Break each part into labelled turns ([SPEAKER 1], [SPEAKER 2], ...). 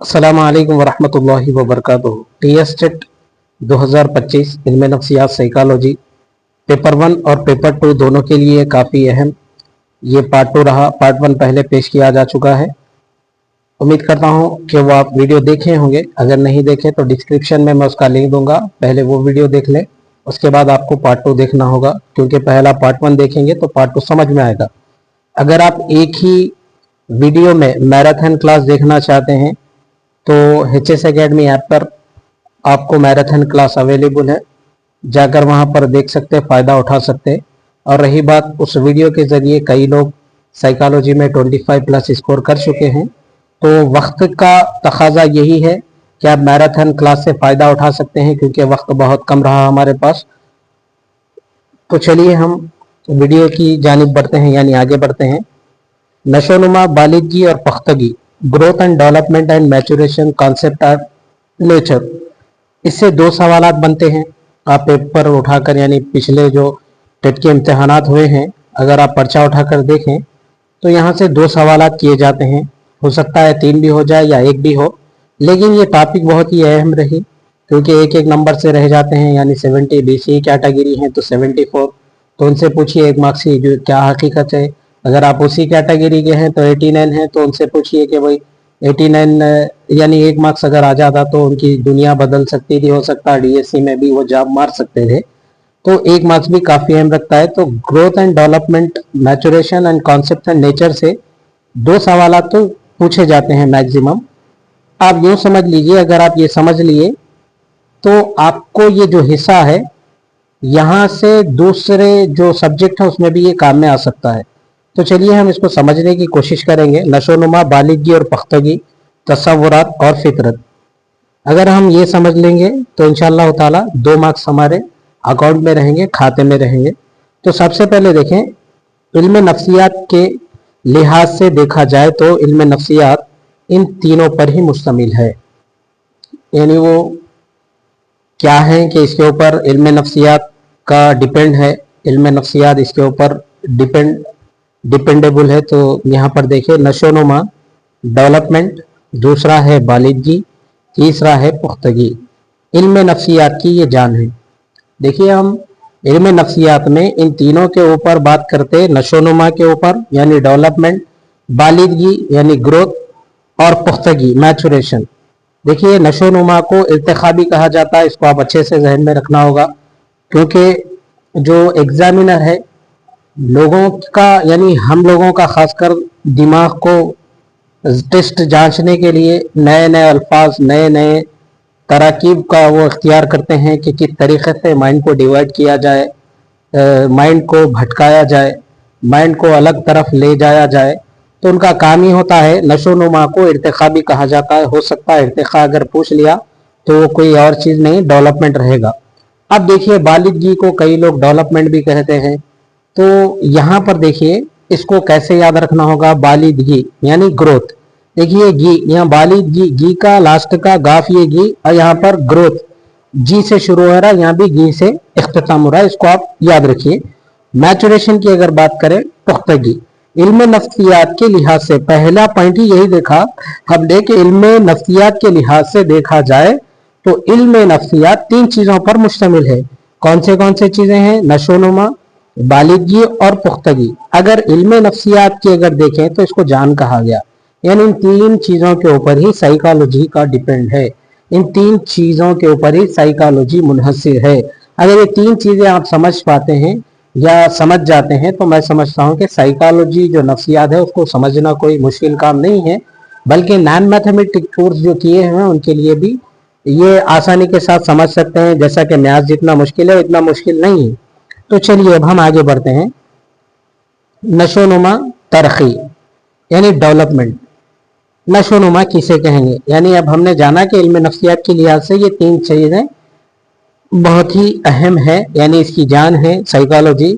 [SPEAKER 1] अस्सलामुअलैकुम वरहमतुल्लाहि वबरकातुहू। टी-एस-टेट 2025 इल्म नफ्सियात साइकोलॉजी पेपर 1 और पेपर 2 दोनों के लिए काफ़ी अहम ये पार्ट 2 रहा। पार्ट 1 पहले पेश किया जा चुका है। उम्मीद करता हूँ कि वो आप वीडियो देखे होंगे। अगर नहीं देखे तो डिस्क्रिप्शन में मैं उसका लिंक दूंगा, पहले वो वीडियो देख लें, उसके बाद आपको पार्ट 2 देखना होगा, क्योंकि पहला पार्ट 1 देखेंगे तो पार्ट 2 समझ में आएगा। अगर आप एक ही वीडियो में मैराथन क्लास देखना चाहते हैं तो HS एकेडमी ऐप पर आपको मैराथन क्लास अवेलेबल है, जाकर वहां पर देख सकते, फ़ायदा उठा सकते। और रही बात उस वीडियो के ज़रिए कई लोग साइकोलॉजी में 25 प्लस स्कोर कर चुके हैं, तो वक्त का तकाजा यही है कि आप मैराथन क्लास से फ़ायदा उठा सकते हैं, क्योंकि वक्त बहुत कम रहा हमारे पास। तो चलिए हम वीडियो की जानिब बढ़ते हैं, यानी आगे बढ़ते हैं। नशोनुमा, बालिगी और पख्तगी, growth and development and maturation concept of nature. इससे दो सवालात बनते हैं। आप पेपर उठाकर, यानी पिछले जो टेट के इम्तहानात हुए हैं, अगर आप पर्चा उठाकर देखें तो यहाँ से दो सवालात किए जाते हैं। हो सकता है 3 भी हो जाए या 1 भी हो, लेकिन ये टॉपिक बहुत ही अहम रही, क्योंकि एक एक नंबर से रह जाते हैं। यानी 70 BC कैटेगरी हैं तो 74, तो उनसे पूछिए 1 मार्क्स की जो क्या हकीकत है। अगर आप उसी कैटेगरी के हैं तो 89 हैं, तो उनसे पूछिए कि भाई 89 यानी 1 मार्क्स अगर आ जाता तो उनकी दुनिया बदल सकती थी, हो सकता है DSC में भी वो जॉब मार सकते थे। तो 1 मार्क्स भी काफ़ी अहम रखता है। तो growth and development, maturation and concept and nature से दो सवाल तो पूछे जाते हैं मैक्सिमम। आप यूँ समझ लीजिए, अगर आप ये समझ लिए तो आपको ये जो हिस्सा है यहाँ से दूसरे जो सब्जेक्ट है उसमें भी ये काम में आ सकता है। तो चलिए हम इसको समझने की कोशिश करेंगे। नशोनुमा, बालिगी और पख्तगी, तसव्वुरात और फितरत। अगर हम ये समझ लेंगे तो इंशाअल्लाह ताला 2 मार्क्स हमारे अकाउंट में रहेंगे, खाते में रहेंगे। तो सबसे पहले देखें, इल्म नफ्सियात के लिहाज से देखा जाए तो इल्म नफ्सियात इन तीनों पर ही मुश्तमिल है। यानी वो क्या है कि इसके ऊपर इल्म नफ्सियात का डिपेंड है, इल्म नफ्सियात इसके ऊपर डिपेंडेबल है। तो यहाँ पर देखिए, नशोनुमा डेवलपमेंट, दूसरा है बालिगी, तीसरा है पुख्तगी। इल्म नफ्सियात की ये जान है। देखिए, हम इल्म नफ्सियात में इन तीनों के ऊपर बात करते हैं। नशोनुमा के ऊपर यानी डेवलपमेंट, बालिगी यानी ग्रोथ, और पुख्तगी मैचुरेशन। देखिए, नशोनुमा को इर्तिखा भी कहा जाता है, इसको आप अच्छे से जहन में रखना होगा, क्योंकि जो एग्जामिनर है लोगों का, यानी हम लोगों का खासकर दिमाग को टेस्ट जांचने के लिए नए नए अल्फाज, नए नए तरकीब का वो इख्तियार करते हैं कि किस तरीके से माइंड को डिवाइड किया जाए, माइंड को भटकाया जाए, माइंड को अलग तरफ ले जाया जाए। तो उनका काम ही होता है। नशोनुमा को इर्तिखा भी कहा जाता है। हो सकता है इर्तिखा अगर पूछ लिया तो वो कोई और चीज़ नहीं, डेवलपमेंट रहेगा। अब देखिए, बालिगी को कई लोग डेवलपमेंट भी कहते हैं। तो यहाँ पर देखिए, इसको कैसे याद रखना होगा, बालिगी यानी ग्रोथ। देखिए गी, यहाँ बालिगी, गी का लास्ट का गाफ ये गी, और यहाँ पर ग्रोथ जी से शुरू हो रहा है, यहाँ भी गी से इख्तिताम हो रहा है, इसको आप याद रखिए। मैचुरेशन की अगर बात करें, पुख्तगी, इल्म नफ्सियात के लिहाज से पहला पॉइंट ही यही देखा हमने कि इल्म नफ्सियात के लिहाज से देखा जाए तो इल्म नफ्सियात 3 चीजों पर मुश्तमिल है। कौन से चीजें हैं? नशोनुमा, बालिगी और पुख्तगी। अगर इल्म नफ्सियात की अगर देखें तो इसको जान कहा गया, यानी इन 3 चीज़ों के ऊपर ही साइकोलॉजी का डिपेंड है। इन 3 चीज़ों के ऊपर ही साइकोलॉजी मुनहसिर है। अगर ये 3 चीज़ें आप समझ पाते हैं या समझ जाते हैं तो मैं समझता हूँ कि साइकोलॉजी जो नफ्सियात है उसको समझना कोई मुश्किल काम नहीं है, बल्कि नॉन मैथमेटिक कोर्स जो किए हैं उनके लिए भी ये आसानी के साथ समझ सकते हैं। जैसा कि मैथ्स जितना मुश्किल है इतना मुश्किल नहीं है। तो चलिए अब हम आगे बढ़ते हैं। नशोनुमा, तरक्की यानी डेवलपमेंट। नशोनुमा किसे कहेंगे? यानी अब हमने जाना कि इल्म नफ्सियात के लिहाज से ये 3 चीज़ें बहुत ही अहम है, यानी इसकी जान है साइकोलॉजी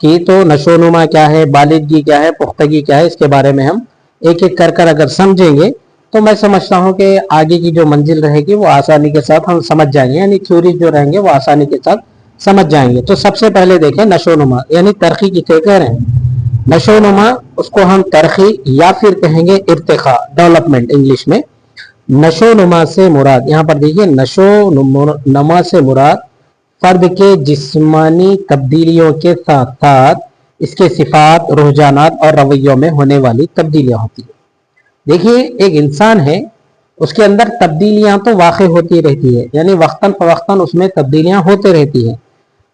[SPEAKER 1] की। तो नशोनुमा क्या है, बालिगी क्या है, पुख्तगी क्या है, इसके बारे में हम एक एक कर अगर समझेंगे तो मैं समझता हूँ कि आगे की जो मंजिल रहेगी वो आसानी के साथ हम समझ जाएंगे, यानी थ्योरी जो रहेंगे वो आसानी के साथ समझ जाएंगे। तो सबसे पहले देखें, नशोनुमा यानी तरक्की किसे कह रहे हैं? नशोनुमा उसको हम तरक्की या फिर कहेंगे इर्तिखा, डेवलपमेंट इंग्लिश में। नशो नुमा से मुराद, यहाँ पर देखिए नशो नुमा से मुराद फर्द के जिस्मानी तब्दीलियों के साथ साथ इसके सिफात, रुझानात और रवैयों में होने वाली तब्दीलियां होती है। देखिए एक इंसान है, उसके अंदर तब्दीलियां तो वाक़ई होती रहती है, यानी वक्तन फवक्तन उसमें तब्दीलियां होते रहती हैं,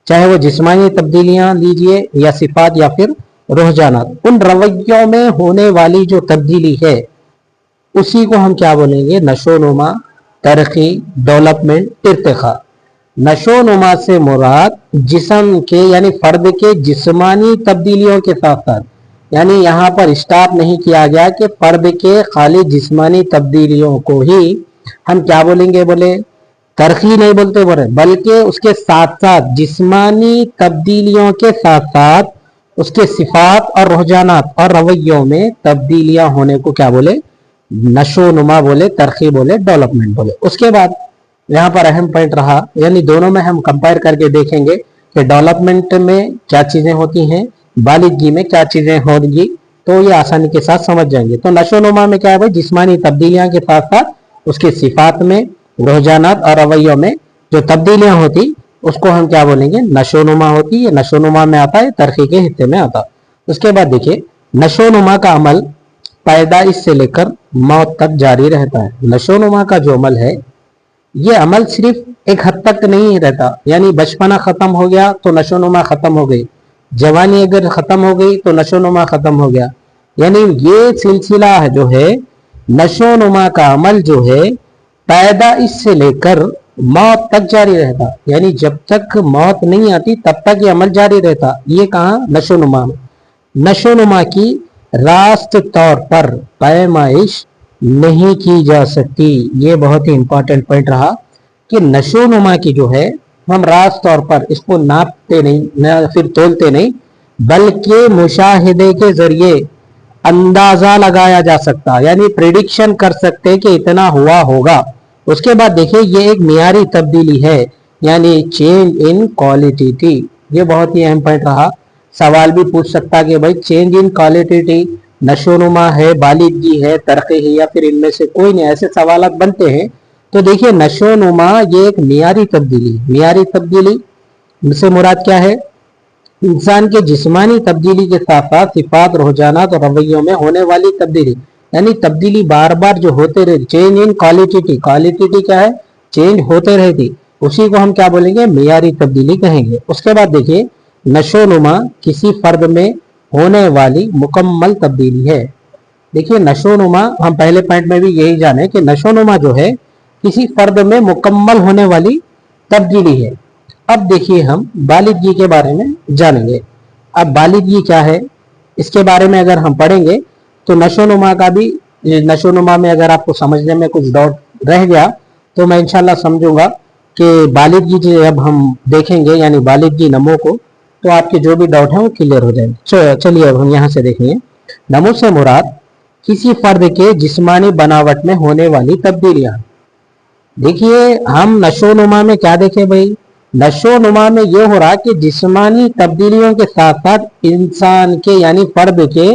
[SPEAKER 1] चाहे वो जिस्मानी तब्दीलियां लीजिए या सिफात या फिर रुझानात। उन रवैयों में होने वाली जो तब्दीली है उसी को हम क्या बोलेंगे, नशोनुमा, तरक्की, डेवलपमेंट, इर्तिखा। नशोनुमा से मुराद जिस्म के यानी फर्द के जिस्मानी तब्दीलियों के साथ साथ, यानी यहाँ पर स्टॉप नहीं किया गया कि फर्द के खाली जिस्मानी तब्दीलियों को ही हम क्या बोलेंगे, बोले तरक्की नहीं बोलते बोले, बल्कि उसके साथ साथ जिस्मानी तब्दीलियों के साथ साथ उसके सिफात और रुझानात और रवैयों में तब्दीलियां होने को क्या बोले, नशोनुमा बोले, तरक्की बोले, डेवलपमेंट बोले। उसके बाद यहाँ पर अहम पॉइंट रहा, यानी दोनों में हम कंपेयर करके देखेंगे कि डेवलपमेंट में क्या चीजें होती हैं, बालिगी में क्या चीजें होंगी, तो ये आसानी के साथ समझ जाएंगे। तो नशोनुमा में क्या है भाई, जिस्मानी तब्दीलियां के साथ साथ उसकी सिफात में, रुझानात और रवैयों में जो तब्दीलियां होती उसको हम क्या बोलेंगे, नशोनुमा होती है। नशोनुमा में आता है, तरक्की के हिस्से में आता। उसके बाद देखिए नशोनुमा का अमल पैदाइश से लेकर मौत तक जारी रहता है। नशोनुमा का जो अमल है ये अमल सिर्फ एक हद तक नहीं रहता, यानी बचपना खत्म हो गया तो नशोनुमा खत्म हो गई, जवानी अगर खत्म हो गई तो नशोनुमा खत्म हो गया, यानी ये सिलसिला है जो है नशोनुमा का अमल जो है पैदाइश से लेकर मौत तक जारी रहता, यानी जब तक मौत नहीं आती तब तक ये अमल जारी रहता। ये कहाँ, नशोनुमा में। नशोनुमा की रास्त तौर पर पैमाइश नहीं की जा सकती। ये बहुत ही इंपॉर्टेंट पॉइंट रहा कि नशोनुमा की जो है हम रास्त तौर पर इसको नापते नहीं, न फिर तोलते नहीं, बल्कि मुशाहिदे के जरिए अंदाजा लगाया जा सकता, यानी प्रिडिक्शन कर सकते कि इतना हुआ होगा। उसके बाद देखिए ये एक मियारी तब्दीली है, यानी चेंज इन क्वालिटी। ये बहुत ही अहम पॉइंट रहा। सवाल भी पूछ सकता कि भाई चेंज इन क्वालिटी नशोनुमा है, बालिगी है, तरक्की है, या फिर इनमें से कोई नहीं, ऐसे सवाल बनते हैं। तो देखिए नशोनुमा ये एक मियारी तब्दीली, मियारी तब्दीली से मुराद क्या है, इंसान के जिस्मानी तब्दीली के साथ साथ सिफात, रुझानात और रवैयों में होने वाली तब्दीली, यानी तब्दीली बार बार जो होते रहती, चेंज इन क्वालिटी। क्वालिटी क्या है, चेंज होते रहती, उसी को हम क्या बोलेंगे, मियारी तब्दीली कहेंगे। उसके बाद देखिए नशोनुमा किसी फर्द में होने वाली मुकम्मल तब्दीली है। देखिए नशोनुमा हम पहले पॉइंट में भी यही जाने कि नशोनुमा जो है किसी फर्द में मुकम्मल होने वाली तब्दीली है। अब देखिए हम बालिगी के बारे में जानेंगे। अब बालिगी क्या है, इसके बारे में अगर हम पढ़ेंगे तो नशोनुमा का भी, नशोनुमा में अगर आपको समझने में कुछ डाउट रह गया तो मैं इंशाल्लाह समझूंगा कि बालिगी जब हम देखेंगे यानी बालिगी नमो को, तो आपके जो भी डाउट है वो क्लियर हो जाएंगे। चलिए अब हम यहाँ से देखेंगे। नमो से मुराद किसी फर्द के जिस्मानी बनावट में होने वाली तब्दीलियां। देखिए हम नशोनुमा में क्या देखें भाई, नशोनुमा में ये हो रहा कि जिस्मानी तब्दीलियों के साथ साथ इंसान के यानी फर्द के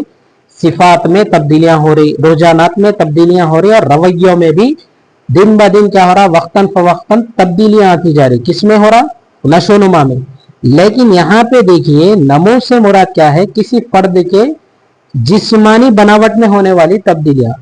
[SPEAKER 1] सिफात में तब्दीलियां हो रही, रुझानात में तब्दीलियां हो रही, और रवैयों में भी दिन ब दिन क्या हो रहा, वक्तन फवक्तन तब्दीलियां आती जा रही। किसमें हो रहा, नशोनुमा में। लेकिन यहाँ पे देखिए नमो से मुराद क्या है, किसी फर्द के जिस्मानी बनावट में होने वाली तब्दीलियां।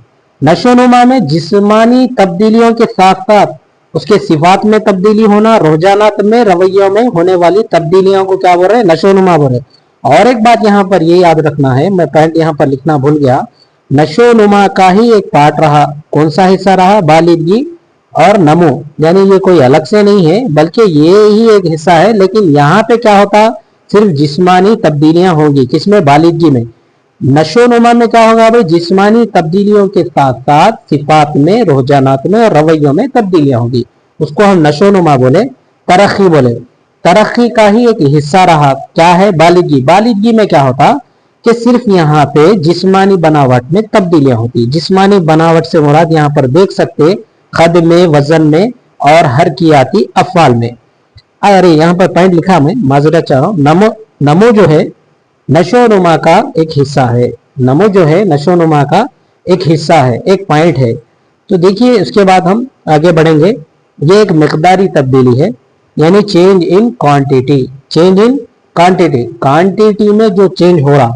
[SPEAKER 1] नशोनुमा में जिस्मानी तब्दीलियों के साथ साथ उसके सिफात में तब्दीली होना, रुझानात में, रवैयों में होने वाली तब्दीलियों को क्या बोल रहे हैं, नशोनुमा बोल रहे। और एक बात यहाँ पर ये याद रखना है, मैं पॉइंट यहाँ पर लिखना भूल गया, नशोनुमा का ही एक पार्ट रहा, कौन सा हिस्सा रहा, बालिगी और नमो, यानी ये कोई अलग से नहीं है बल्कि ये ही एक हिस्सा है। लेकिन यहाँ पे क्या होता, सिर्फ जिस्मानी तब्दीलियां होंगी, किसमें, बालिगी में। नशोनुमा में क्या होगा भाई, जिस्मानी तब्दीलियों के साथ साथ सिफात में, रुझानात में और रवैयों में तब्दीलियां होंगी, उसको हम नशोनुमा बोले, तरक्की बोले। तरक्की का ही एक हिस्सा रहा क्या है, बालिगी। बालिगी में क्या होता कि सिर्फ यहाँ पे जिस्मानी बनावट में तब्दीलियां होती। जिस्मानी बनावट से मुराद यहाँ पर देख सकते खद में, वजन में और हरकियाती अफवाल में। अरे यहाँ पर पॉइंट लिखा, मैं माजरत चाह रहा हूँ। नमो, नमो जो है नशोनुमा का एक हिस्सा है। नमो जो है नशोनुमा का एक हिस्सा है, एक पॉइंट है। तो देखिए इसके बाद हम आगे बढ़ेंगे। ये एक मिकदारी तब्दीली है, यानी change in quantity. Change in quantity, quantity में जो चेंज हो रहा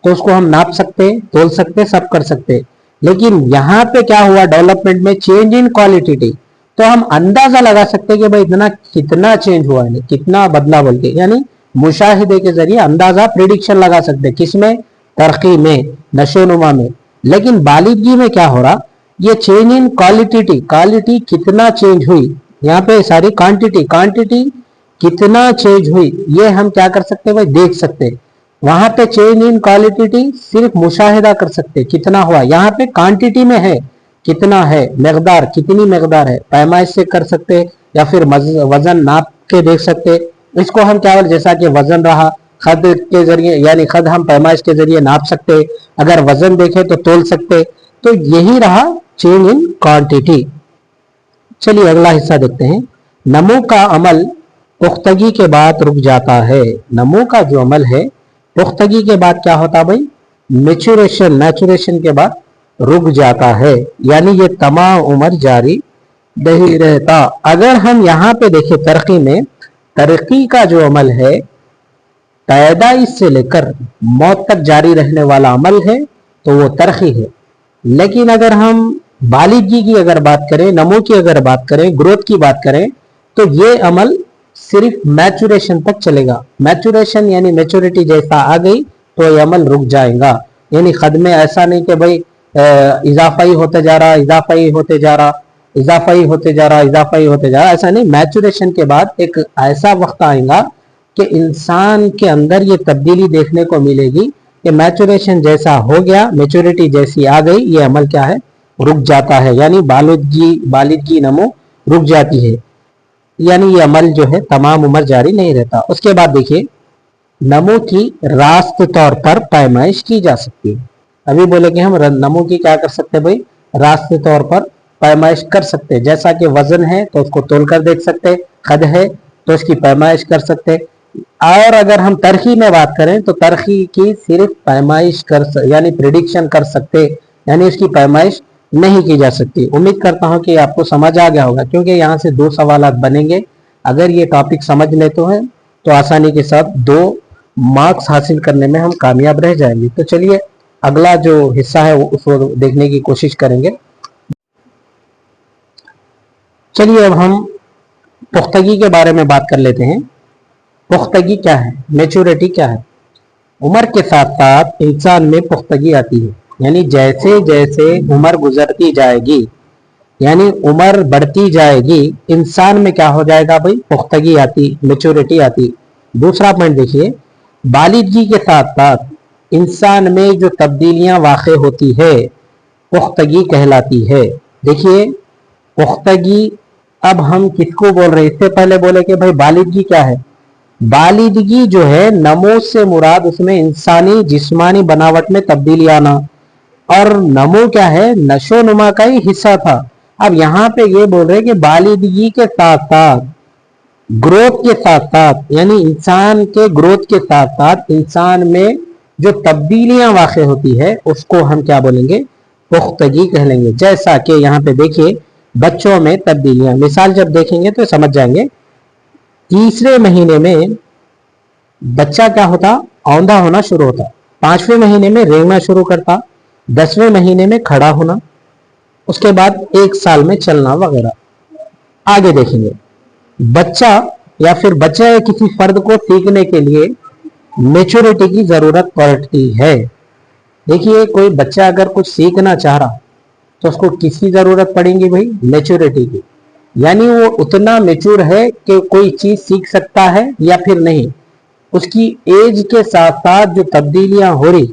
[SPEAKER 1] तो उसको हम नाप सकते, तोल सकते, सब कर सकते। लेकिन यहाँ पे क्या हुआ डेवलपमेंट में, चेंज इन क्वालिटी, तो हम अंदाजा लगा सकते कि भाई इतना कितना चेंज हुआ है, कितना बदला बोल के, यानी मुशाहिदे के जरिए अंदाजा प्रिडिक्शन लगा सकते। किसमें? तरक्की में, नशोनुमा में। लेकिन बालिदगी में क्या हो रहा, ये चेंज इन क्वालिटी, क्वालिटी कितना चेंज हुई, यहाँ पे सारी क्वांटिटी, क्वांटिटी कितना चेंज हुई, ये हम क्या कर सकते हैं भाई, देख सकते। वहां पे चेंज इन क्वालिटी सिर्फ मुशाहिदा कर सकते कितना हुआ, यहाँ पे क्वांटिटी में है कितना है, मकदार कितनी मकदार है, पैमाइश से कर सकते या फिर वजन नाप के देख सकते। इसको हम क्या बोले, जैसा कि वजन रहा खद के जरिए, यानी खद हम पैमाइश के जरिए नाप सकते, अगर वजन देखे तो तोल सकते। तो यही रहा चेंज इन क्वांटिटी। चलिए अगला हिस्सा देखते हैं। नमो का अमल पुख्तगी के बाद रुक जाता है। नमो का जो अमल है पुख्तगी के बाद क्या होता भाई, मैच्योरेशन, मैच्योरेशन के बाद रुक जाता है, यानी ये तमाम उम्र जारी नहीं रहता। अगर हम यहाँ पे देखें तरक्की में, तरक्की का जो अमल है पैदाइश से लेकर मौत तक जारी रहने वाला अमल है, तो वो तरक्की है। लेकिन अगर हम बालिगी की अगर बात करें, नमो की अगर बात करें, ग्रोथ की बात करें, तो ये अमल सिर्फ मैच्योरेशन तक चलेगा। मैच्योरेशन यानी मैच्योरिटी जैसा आ गई तो ये अमल रुक जाएगा। यानी खद में ऐसा नहीं कि भाई इजाफा ही होते जा रहा, इजाफा ही होते जा रहा, इजाफा ही होते जा रहा, इजाफा ही होते जा रहा, ऐसा नहीं। मैच्योरेशन के बाद एक ऐसा वक्त आएगा कि इंसान के अंदर ये तब्दीली देखने को मिलेगी कि मैच्योरेशन जैसा हो गया, मैच्योरिटी जैसी आ गई, ये अमल क्या है, रुक जाता है। यानी बालिदगी नमो रुक जाती है, यानी ये अमल जो है तमाम उम्र जारी नहीं रहता। उसके बाद देखिए, नमो की रास्त तौर पर पैमाइश की जा सकती है। अभी बोले कि हम नमो की क्या कर सकते हैं भाई, रास्त तौर पर पैमाइश कर सकते हैं। जैसा कि वजन है तो उसको तोल कर देख सकते, खद है तो उसकी पैमाइश कर सकते। और अगर हम तरक्की में बात करें तो तरक्की की सिर्फ पैमाइश यानी प्रिडिक्शन कर सकते, यानी उसकी पैमाइश नहीं की जा सकती। उम्मीद करता हूं कि आपको समझ आ गया होगा, क्योंकि यहाँ से दो सवाल बनेंगे। अगर ये टॉपिक समझ लेते हैं तो आसानी के साथ 2 मार्क्स हासिल करने में हम कामयाब रह जाएंगे। तो चलिए अगला जो हिस्सा है वो उसको देखने की कोशिश करेंगे। चलिए अब हम पुख्तगी के बारे में बात कर लेते हैं। पुख्तगी क्या है, मैच्योरिटी क्या है। उम्र के साथ साथ इंसान में पुख्तगी आती है, यानी जैसे जैसे उम्र गुजरती जाएगी, यानी उम्र बढ़ती जाएगी, इंसान में क्या हो जाएगा भाई, पुख्तगी आती, मैच्योरिटी आती। दूसरा पॉइंट देखिए, बालिदगी के साथ साथ इंसान में जो तब्दीलियां वाक़े होती है पुख्तगी कहलाती है। देखिए पुख्तगी अब हम किसको बोल रहे हैं, इससे पहले बोले कि भाई बालिदगी क्या है। बालिदगी जो है, नमो से मुराद उसमें इंसानी जिस्मानी बनावट में तब्दीली आना, और नमो क्या है, नशो नुमा का ही हिस्सा था। अब यहाँ पे ये बोल रहे हैं कि बालिदगी के साथ साथ, ग्रोथ के साथ साथ, यानी इंसान के ग्रोथ के साथ साथ इंसान में जो तब्दीलियां वाक़े होती है उसको हम क्या बोलेंगे, पुख्तगी कह लेंगे। जैसा कि यहाँ पे देखिए बच्चों में तब्दीलियां, मिसाल जब देखेंगे तो समझ जाएंगे। तीसरे महीने में बच्चा क्या होता, औंधा होना शुरू होता। 5वें महीने में रेंगना शुरू करता। 10वें महीने में खड़ा होना, उसके बाद 1 साल में चलना वगैरह। आगे देखेंगे, बच्चा या फिर बच्चे या किसी फर्द को सीखने के लिए मैच्योरिटी की जरूरत पड़ती है। देखिए कोई बच्चा अगर कुछ सीखना चाह रहा तो उसको किसकी जरूरत पड़ेगी भाई, मैच्योरिटी की। यानी वो उतना मैच्योर है कि कोई चीज सीख सकता है या फिर नहीं। उसकी एज के साथ साथ जो तब्दीलियां हो रही,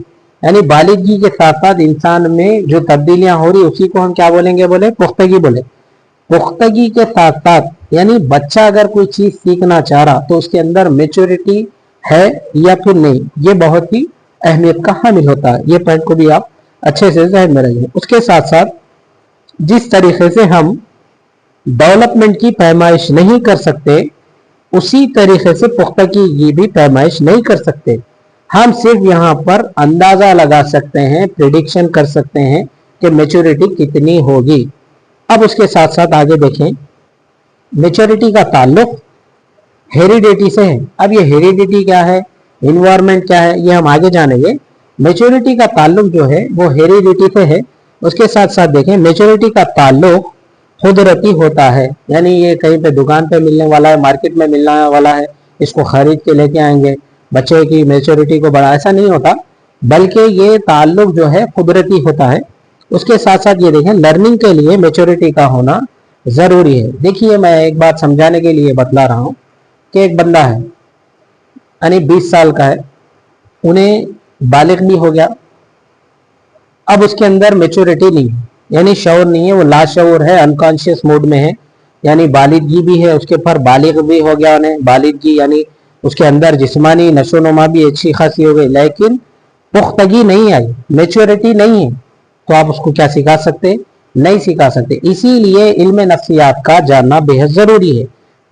[SPEAKER 1] यानी बालिदगी के साथ साथ इंसान में जो तब्दीलियां हो रही, उसी को हम क्या बोलेंगे, बोले पुख्तगी बोले। पुख्तगी के साथ साथ यानी बच्चा अगर कोई चीज सीखना चाह रहा तो उसके अंदर मैच्योरिटी है या फिर नहीं, ये बहुत ही अहमियत का हामिल होता है। ये पॉइंट को भी आप अच्छे से ज़हन में रखिए। उसके साथ साथ जिस तरीके से हम डेवलपमेंट की पैमाइश नहीं कर सकते, उसी तरीके से पुख्तगी की भी पैमाइश नहीं कर सकते। हम सिर्फ यहाँ पर अंदाजा लगा सकते हैं, प्रिडिक्शन कर सकते हैं कि मैच्योरिटी कितनी होगी। अब उसके साथ साथ आगे देखें, मेच्योरिटी का ताल्लुक हेरिडिटी से है। अब ये हेरिडिटी क्या है, इन्वायरमेंट क्या है, ये हम आगे जानेंगे। मेच्योरिटी का ताल्लुक जो है वो हेरिडिटी से है। उसके साथ साथ देखें, मेच्योरिटी का ताल्लुक कुदरती होता है, यानी ये कहीं पे दुकान पे मिलने वाला है, मार्केट में मिलने वाला है, इसको खरीद के लेके आएंगे, बच्चे की मेच्योरिटी को बढ़ा, ऐसा नहीं होता, बल्कि ये ताल्लुक जो है कुदरती होता है। उसके साथ साथ ये देखें, लर्निंग के लिए मेच्योरिटी का होना जरूरी है। देखिए, मैं एक बात समझाने के लिए बतला रहा हूँ कि एक बंदा है, यानी 20 साल का है, उन्हें बालिग भी हो गया, अब उसके अंदर मेच्योरिटी नहीं है, यानी शऊर नहीं है, वो लाशऊर है, अनकॉन्शियस मोड में है, यानी बालिगी भी है उसके ऊपर, बालिग भी हो गया उन्हें, बालिगी यानी उसके अंदर जिस्मानी नशोनुमा भी अच्छी खासी हो गई, लेकिन पुख्तगी नहीं आई, मेच्योरिटी नहीं है, तो आप उसको क्या सिखा सकते, नहीं सिखा सकते। इसीलिए इल्म नफ्सियात का जानना बेहद जरूरी है,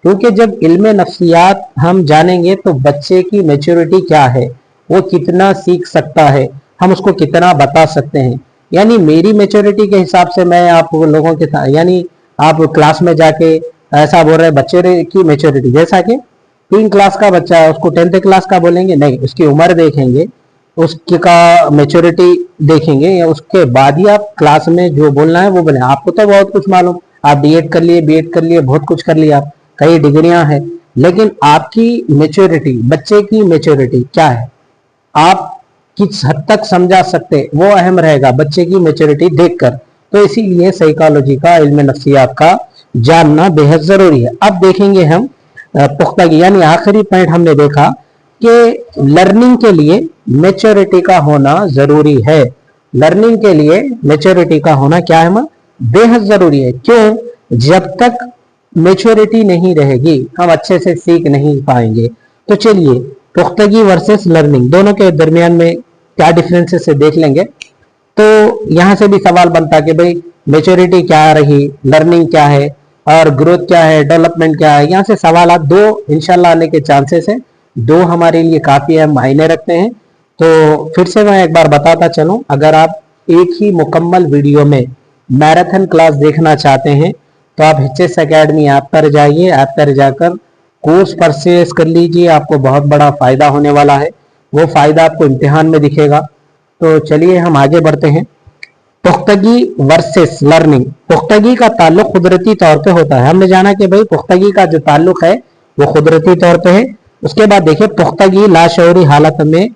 [SPEAKER 1] क्योंकि जब इल्म नफ्सियात हम जानेंगे तो बच्चे की मेच्योरिटी क्या है, वो कितना सीख सकता है, हम उसको कितना बता सकते हैं। यानी मेरी मेच्योरिटी के हिसाब से मैं आप लोगों के यानी आप क्लास में जाके ऐसा बोल रहे हैं बच्चे की मेच्योरिटी, जैसा कि 3 क्लास का बच्चा है उसको 10th क्लास का बोलेंगे, नहीं, उसकी उम्र देखेंगे, उसकी का मेच्योरिटी देखेंगे, या उसके बाद ही आप क्लास में जो बोलना है वो बोले। आपको तो बहुत कुछ मालूम, आप डीएड कर लिए, बीएड कर लिए, बहुत कुछ कर लिया, आप कई डिग्रियां हैं, लेकिन आपकी मेच्योरिटी, बच्चे की मेच्योरिटी क्या है, आप किस हद तक समझा सकते, वो अहम रहेगा बच्चे की मेच्योरिटी देखकर। तो इसीलिए साइकोलॉजी का, इल्म नफ्सियात का जानना बेहद जरूरी है। अब देखेंगे हम पुख्तगी, यानी आखिरी पॉइंट हमने देखा कि लर्निंग के लिए मेच्योरिटी का होना जरूरी है। लर्निंग के लिए मेच्योरिटी का होना क्या है, बेहद जरूरी है। क्यों? जब तक मेच्योरिटी नहीं रहेगी हम अच्छे से सीख नहीं पाएंगे। तो चलिए, पुख्तगी वर्सेस लर्निंग दोनों के दरमियान में क्या डिफरेंसेस है देख लेंगे। तो यहां से भी सवाल बनता कि भाई मेच्योरिटी क्या रही, लर्निंग क्या है, और ग्रोथ क्या है, डेवलपमेंट क्या है। यहाँ से सवाल दो इंशाल्लाह आने के चांसेस है, दो हमारे लिए काफी अहम मायने रखते हैं। तो फिर से मैं एक बार बताता चलूं, अगर आप एक ही मुकम्मल वीडियो में मैराथन क्लास देखना चाहते हैं तो आप HS एकेडमी ऐप पर जाइए, ऐप पर जाकर कोर्स परचेज कर लीजिए, आपको बहुत बड़ा फायदा होने वाला है, वो फायदा आपको इम्तिहान में दिखेगा। तो चलिए हम आगे बढ़ते हैं। पुख्तगी वर्सेस लर्निंग। पुख्तगी का ताल्लुक कुदरती तौर पे होता है, हमने जाना कि भाई पुख्तगी का जो ताल्लुक है वो कुदरती तौर पे है। उसके बाद देखिए, पुख्तगी लाशऊरी हालत में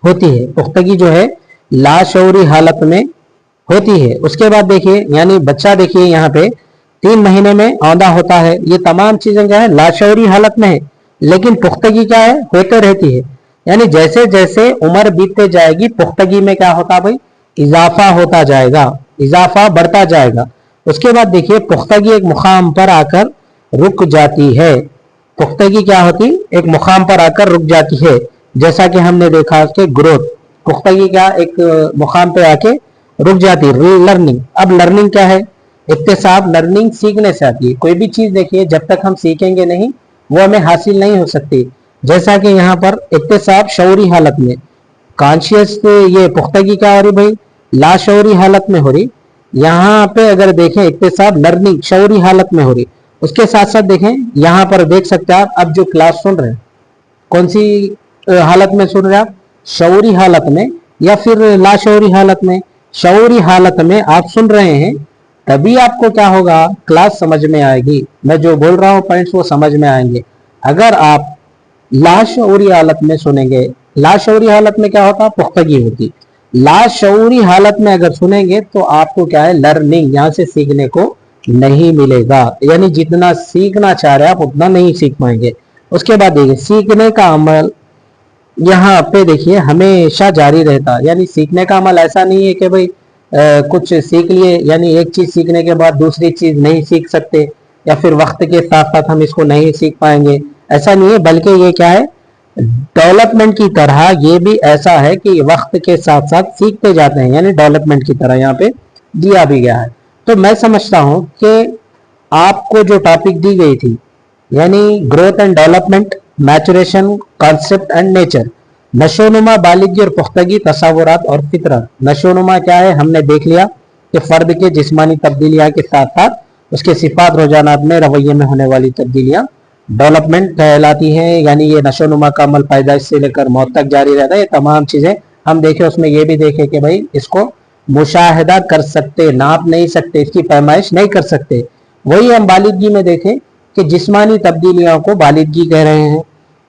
[SPEAKER 1] होती है, पुख्तगी जो है लाशऊरी हालत में होती है। उसके बाद देखिए, यानी बच्चा देखिए यहाँ पे 3 महीने में औंधा होता है, ये तमाम चीजें क्या है, लाशऊरी हालत में है, लेकिन पुख्तगी क्या है, होते रहती है। यानी जैसे जैसे उम्र बीतते जाएगी पुख्तगी में क्या होता भाई, इजाफा होता जाएगा, इजाफा बढ़ता जाएगा। उसके बाद देखिए, पुख्तगी एक मुकाम पर आकर रुक जाती है। पुख्तगी क्या होती, एक मुकाम पर आकर रुक जाती है, जैसा कि हमने देखा कि ग्रोथ, पुख्तगी क्या एक मुकाम पे आके रुक जाती है। लर्निंग, अब लर्निंग क्या है, इक्तिसाब, लर्निंग सीखने से आती है। कोई भी चीज देखिए, जब तक हम सीखेंगे नहीं वो हमें हासिल नहीं हो सकती। जैसा कि यहाँ पर इक्तिसाब शऊरी हालत में, कॉन्शियस, ये पुख्तगी क्या हो रही भाई, लाशऊरी हालत में हो रही। यहाँ पे अगर देखें इक्तिसाब लर्निंग शऊरी हालत में हो रही। उसके साथ साथ देखें, यहाँ पर देख सकते हैं आप, अब जो क्लास सुन रहे हैं कौन सी हालत में सुन रहे हैं आप, शऊरी हालत में या फिर लाशऊरी हालत में। शऊरी हालत में आप सुन रहे हैं, तभी आपको क्या होगा, क्लास समझ में आएगी, मैं जो बोल रहा हूँ पॉइंट्स वो समझ में आएंगे। अगर आप लाशऊरी हालत में सुनेंगे, लाशऊरी हालत में क्या होता, पुख्तगी होती, लाशऊरी हालत में अगर सुनेंगे तो आपको क्या है, लर्निंग, यहाँ से सीखने को नहीं मिलेगा, यानी जितना सीखना चाह रहे हैं आप उतना नहीं सीख पाएंगे। उसके बाद देखिए, सीखने का अमल यहाँ पे देखिए हमेशा जारी रहता, यानी सीखने का अमल ऐसा नहीं है कि भाई कुछ सीख लिए, यानी एक चीज सीखने के बाद दूसरी चीज नहीं सीख सकते, या फिर वक्त के साथ साथ हम इसको नहीं सीख पाएंगे, ऐसा नहीं है। बल्कि ये क्या है, डेवलपमेंट की तरह ये भी ऐसा है कि वक्त के साथ साथ सीखते जाते हैं, यानी डेवलपमेंट की तरह यहाँ पे दिया भी गया है। तो मैं समझता हूँ कि आपको जो टॉपिक दी गई थी, यानी growth and development, maturation, concept and nature, नशोनुमा, बालिगी और पुख्तगी, तसव्वुरात और फितरत। नशोनुमा क्या है हमने देख लिया, کہ فرد के जिस्मानी तब्दीलियां के साथ साथ उसके सिफात रोजाना में रवैये में होने वाली तब्दीलियां डेवलपमेंट कहलाती हैं। यानी ये नशो नुमा का अमल पैदाइश से लेकर मौत तक जारी रहता है। ये तमाम चीजें हम देखें, उसमें ये भी देखें कि भाई इसको मुशाहिदा कर सकते, नाप नहीं सकते, इसकी पैमाइश नहीं कर सकते। वही हम बालिदगी में देखें कि जिस्मानी तब्दीलियों को बालिदगी कह रहे हैं।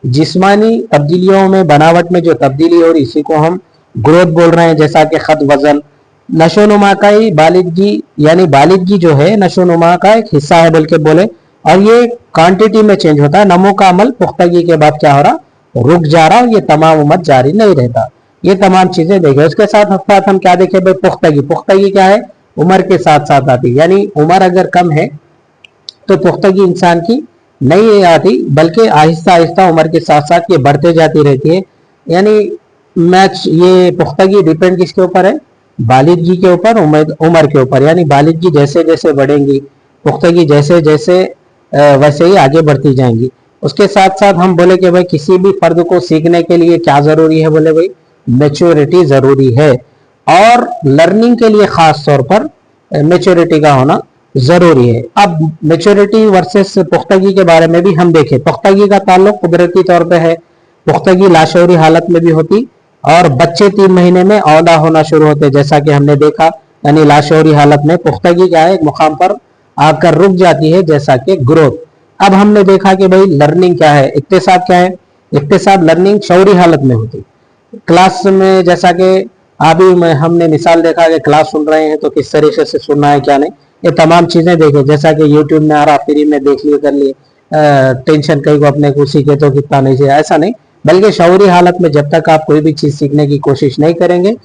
[SPEAKER 1] जिस्मानी तब्दीलियों में बनावट में जो तब्दीली हो रही इसी को हम ग्रोथ बोल रहे हैं, जैसा कि खत वजन। नशोनुमा का ही बालिदगी, यानी बालिदगी जो है नशोनुमा का एक हिस्सा है बल्कि बोले, और ये क्वांटिटी में चेंज होता है। नमो का अमल पुख्तगी के बाद क्या हो रहा, रुक जा रहा, ये तमाम उम्र जारी नहीं रहता। ये तमाम चीजें देखें। उसके साथ साथ हम क्या देखें भाई, पुख्तगी। पुख्तगी क्या है, उम्र के साथ साथ आती है। यानी उम्र अगर कम है तो पुख्तगी इंसान की नहीं आती, बल्कि आहिस्ता आहिस्ता उम्र के साथ साथ ये बढ़ते जाती रहती है। यानी मैच ये पुख्तगी डिपेंड किसके ऊपर है, बालिदगी के ऊपर, उम्र के ऊपर। यानी बालिदगी जैसे जैसे बढ़ेंगी, पुख्तगी जैसे जैसे वैसे ही आगे बढ़ती जाएंगी। उसके साथ साथ हम बोले कि भाई किसी भी फर्द को सीखने के लिए क्या जरूरी है, बोले भाई मेच्योरिटी जरूरी है, और लर्निंग के लिए खास तौर पर मेच्योरिटी का होना जरूरी है। अब मेच्योरिटी वर्सेस पुख्तगी के बारे में भी हम देखें। पुख्तगी का ताल्लुक कुदरती तौर पे है। पुख्तगी लाशौरी हालत में भी होती, और बच्चे 3 महीने में औदा होना शुरू होते, जैसा कि हमने देखा। यानी लाशौरी हालत में पुख्तगी क्या है, एक मुकाम पर आकर रुक जाती है, जैसा कि ग्रोथ। अब हमने देखा कि भाई लर्निंग क्या है, इक्तिसाब क्या है। इक्तिसाब लर्निंग शौरी हालत में होती, क्लास में, जैसा कि अभी में हमने मिसाल देखा कि क्लास सुन रहे हैं तो किस तरीके से सुनना है क्या नहीं, ये तमाम चीजें देखें। जैसा कि यूट्यूब में आ रहा, फ्री में देख लिए कर लिए, टेंशन कहीं को अपने को सीखे तो कितना नहीं चाहिए, ऐसा नहीं। बल्कि शौरी हालत में जब तक आप कोई भी चीज सीखने की कोशिश नहीं करेंगे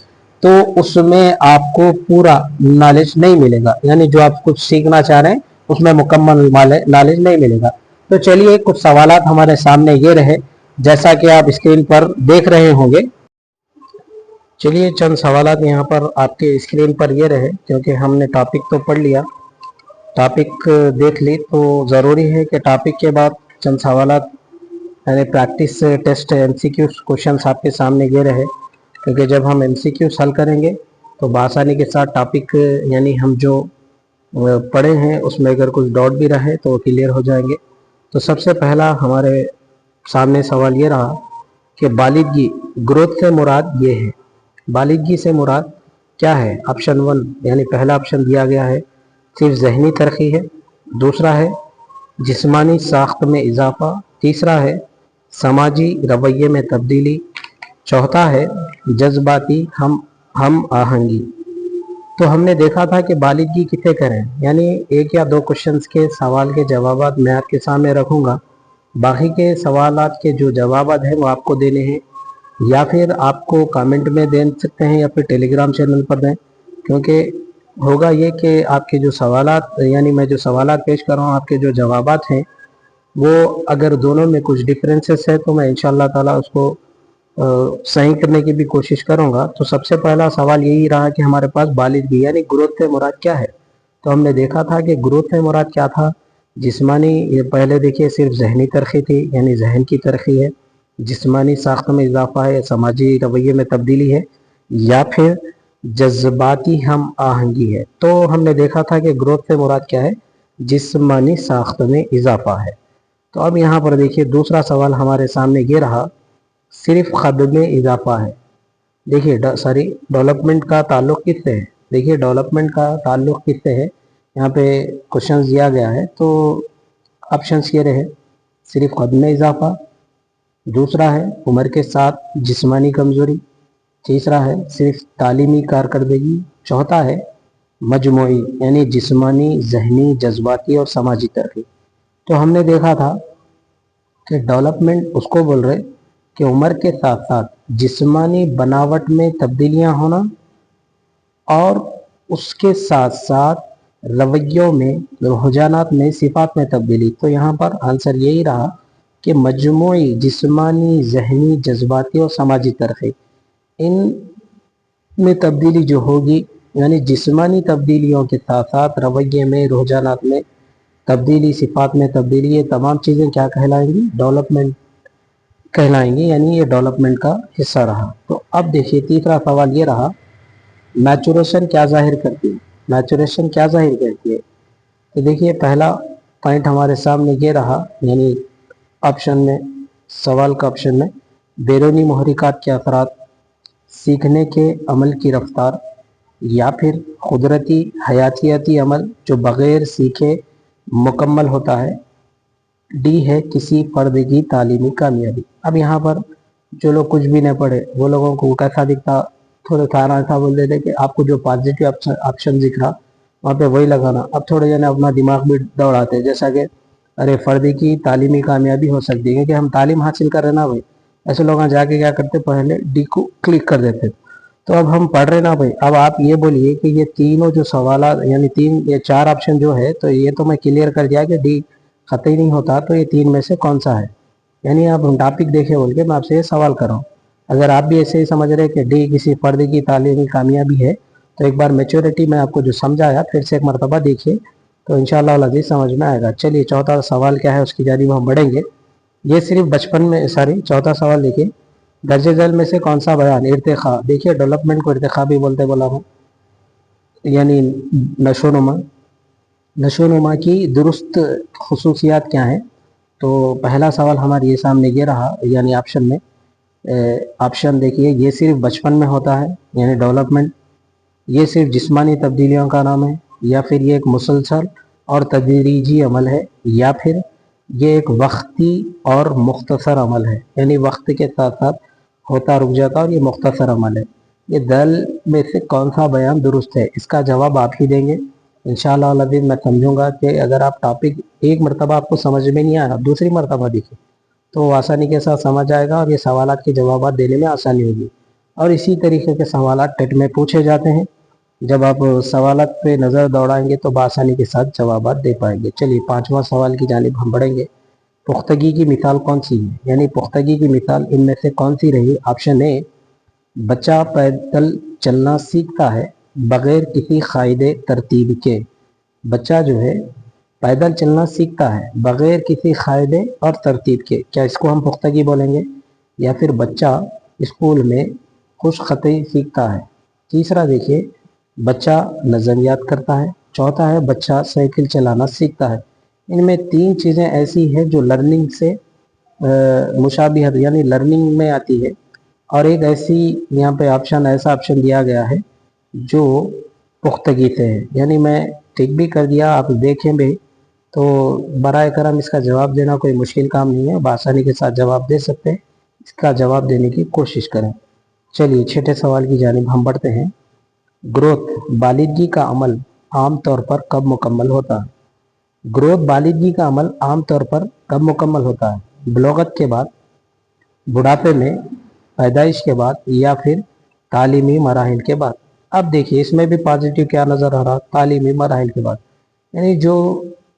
[SPEAKER 1] तो उसमें आपको पूरा नॉलेज नहीं मिलेगा। यानी जो आप कुछ सीखना चाह रहे हैं उसमें मुकम्मल नॉलेज नहीं मिलेगा। तो चलिए कुछ सवालात हमारे सामने ये रहे, जैसा कि आप स्क्रीन पर देख रहे होंगे। चलिए चंद सवालात यहाँ पर आपके स्क्रीन पर ये रहे, क्योंकि हमने टॉपिक तो पढ़ लिया, टॉपिक देख ली, तो ज़रूरी है कि टॉपिक के बाद चंद सवालात यानी प्रैक्टिस टेस्ट एमसीक्यू क्वेश्चंस आपके सामने ये रहे। क्योंकि जब हम एमसीक्यूज हल करेंगे तो बआसानी के साथ टॉपिक यानी हम जो पढ़े हैं उसमें अगर कुछ डाउट भी रहे तो क्लियर हो जाएंगे। तो सबसे पहला हमारे सामने सवाल ये रहा कि बालिदगी, ग्रोथ से मुराद ये है। बालिदगी से मुराद क्या है? ऑप्शन 1 यानी पहला ऑप्शन दिया गया है सिर्फ जहनी तरक्की है, दूसरा है जिस्मानी साख्त में इजाफा, तीसरा है समाजी रवैये में तब्दीली, चौथा है जज्बाती हम आहंगी। तो हमने देखा था कि बालिदगी किसे करें, यानी 1 या 2 क्वेश्चंस के सवाल के जवाबात मैं आपके सामने रखूंगा, बाकी के सवालात के जो जवाबात हैं वो आपको देने हैं, या फिर आपको कमेंट में दे सकते हैं या फिर टेलीग्राम चैनल पर दें। क्योंकि होगा ये कि आपके जो सवालात यानी मैं जो सवालात पेश कर रहा हूँ, आपके जो जवाबात हैं वो अगर दोनों में कुछ डिफरेंसेस है तो मैं इंशाअल्लाह ताला उसको सही करने की भी कोशिश करूँगा। तो सबसे पहला सवाल यही रहा कि हमारे पास बालिदगी यानी ग्रोथ से मुराद क्या है। तो हमने देखा था कि ग्रोथ से मुराद क्या था, जिस्मानी, ये पहले देखिए सिर्फ जहनी तरक्की थी यानी जहन की तरक्की है, जिस्मानी साख्त में इजाफा है, समाजी रवैये में तब्दीली है, या फिर जज्बाती हम आहंगी है। तो हमने देखा था कि ग्रोथ से मुराद क्या है, जिस्मानी साख्त में इजाफा है। तो अब यहाँ पर देखिए दूसरा सवाल हमारे सामने ये रहा, सिर्फ खद में इजाफा है। देखिए डेवलपमेंट का ताल्लुक किससे है, देखिए डेवलपमेंट का ताल्लुक किससे है, यहाँ पे क्वेश्चन दिया गया है। तो ऑप्शंस ये रहे, सिर्फ खद में इजाफा, दूसरा है उम्र के साथ जिस्मानी कमज़ोरी, तीसरा है सिर्फ तालीमी कारकर्दगी, चौथा है मजमूई यानी जिस्मानी, जहनी, जज्बाती और समाजी तरक्की। तो हमने देखा था कि डेवलपमेंट उसको बोल रहे कि उम्र के साथ साथ जिस्मानी बनावट में तब्दीलियां होना और उसके साथ साथ रवैयों में, रुझानात में, सिफात में तब्दीली। तो यहाँ पर आंसर यही रहा कि मजमूई जिस्मानी, जहनी, जज्बाती और समाजी तरक्की, इन में तब्दीली जो होगी यानी जिस्मानी तब्दीलियों के साथ साथ रवैये में, रुझानात में तब्दीली, सिफात में तब्दीली, ये तमाम चीज़ें क्या कहलाएंगी, डेवलपमेंट कहलाएंगी, यानी ये डेवलपमेंट का हिस्सा रहा। तो अब देखिए तीसरा सवाल ये रहा, मैचुरेशन क्या जाहिर करती है। मैचुरेशन क्या जाहिर करती है? तो देखिए पहला पॉइंट हमारे सामने ये रहा, यानी ऑप्शन में, सवाल का ऑप्शन में, बैरूनी मुहरिकात के असरात, सीखने के अमल की रफ्तार, या फिर कुदरती हयातियाती अमल जो बग़ैर सीखे मुकम्मल होता है। डी है किसी फ़र्द की तालीमी कामयाबी। अब यहाँ पर जो लोग कुछ भी नहीं पढ़े वो लोगों को कैसा दिखता, थोड़े खाना था बोल देते कि आपको जो पॉजिटिव ऑप्शन दिख रहा वहाँ पे वही लगाना। अब थोड़े जने अपना दिमाग भी दौड़ाते हैं, जैसा कि अरे फ़र्द की तालीमी कामयाबी हो सकती है क्योंकि हम तालीम हासिल कर रहे ना भाई, ऐसे लोग जाके क्या करते, पहले डी को क्लिक कर देते। तो अब हम पढ़ रहे ना भाई, अब आप ये बोलिए कि ये तीनों जो सवाल, यानी तीन ये चार ऑप्शन जो है, तो ये तो मैं क्लियर कर दिया कि डी कतई नहीं होता, तो ये तीन में से कौन सा है। यानी आप टॉपिक देखे बोल के मैं आपसे ये सवाल कर रहा हूँ। अगर आप भी ऐसे ही समझ रहे कि डी किसी फ़र्द की तालीमी कामयाबी है, तो एक बार मैच्योरिटी में आपको जो समझाया फिर से एक मरतबा देखिए, तो इंशाअल्लाह अज़ीज़ समझ में आएगा। चलिए चौथा सवाल क्या है उसकी जानिब हम बढ़ेंगे। ये सिर्फ बचपन में, चौथा सवाल देखिए, दर्ज झैल में से कौन सा बयान इर्तिखा, देखिए डेवलपमेंट को इर्तिखा भी बोलते बोला हूँ, यानी नशोनुमा, नशोनुमा की दुरुस्त खसूसियात क्या हैं। तो पहला सवाल हमारे ये सामने ये रहा, यानी ऑप्शन में, ऑप्शन देखिए, ये सिर्फ बचपन में होता है यानी डेवलपमेंट, ये सिर्फ जिस्मानी तब्दीलियों का नाम है, या फिर ये एक मुसलसल और तदरीजी अमल है, या फिर ये एक वक्ती और मुख्तसर अमल है, यानी वक्त के साथ साथ होता रुक जाता और ये मुख्तसर अमल है। ये दल में से कौन सा बयान दुरुस्त है, इसका जवाब आप ही देंगे इंशाअल्लाह अज़ीज़। मैं समझूंगा कि अगर आप टॉपिक एक मरतबा आपको समझ में नहीं आया, दूसरी मरतबा देखिए तो आसानी के साथ समझ आएगा और ये सवालात के जवाब देने में आसानी होगी। और इसी तरीके के सवालात टेट में पूछे जाते हैं, जब आप सवालात पे नज़र दौड़ाएंगे तो बआसानी के साथ जवाब दे पाएंगे। चलिए पांचवा सवाल की जानिब हम बढ़ेंगे। पुख्तगी की मिसाल कौन सी है, यानी पुख्तगी की मिसाल इनमें से कौन सी रही। ऑप्शन ए, बच्चा पैदल चलना सीखता है बग़ैर किसी कायदे तरतीब के, बच्चा जो है पैदल चलना सीखता है बग़ैर किसी कायदे और तरतीब के, क्या इसको हम पुख्तगी बोलेंगे। या फिर बच्चा स्कूल में खुश ख़ती सीखता है। तीसरा देखिए, बच्चा नज़म याद करता है। चौथा है बच्चा साइकिल चलाना सीखता है। इनमें तीन चीज़ें ऐसी हैं जो लर्निंग से मुशाबिहत यानी लर्निंग में आती है, और एक ऐसी यहाँ पे ऑप्शन, ऐसा ऑप्शन दिया गया है जो पुख्तगी से है। यानी मैं ठीक भी कर दिया, आप देखें भी तो बराए करम इसका जवाब देना कोई मुश्किल काम नहीं है, बआसानी के साथ जवाब दे सकते हैं। इसका जवाब देने की कोशिश करें। चलिए छठे सवाल की जानिब हम बढ़ते हैं। ग्रोथ, बालिदगी का अमल आम तौर पर कब मुकम्मल होता है। ग्रोथ, बालिदगी का अमल आम तौर पर कब मुकम्मल होता है, बलोगत के बाद, बुढ़ापे में, पैदाइश के बाद, या फिर तालीमी मराहिल के बाद। अब देखिए इसमें भी पॉजिटिव क्या नज़र आ रहा, तालीमी मराहिल के बाद। यानी जो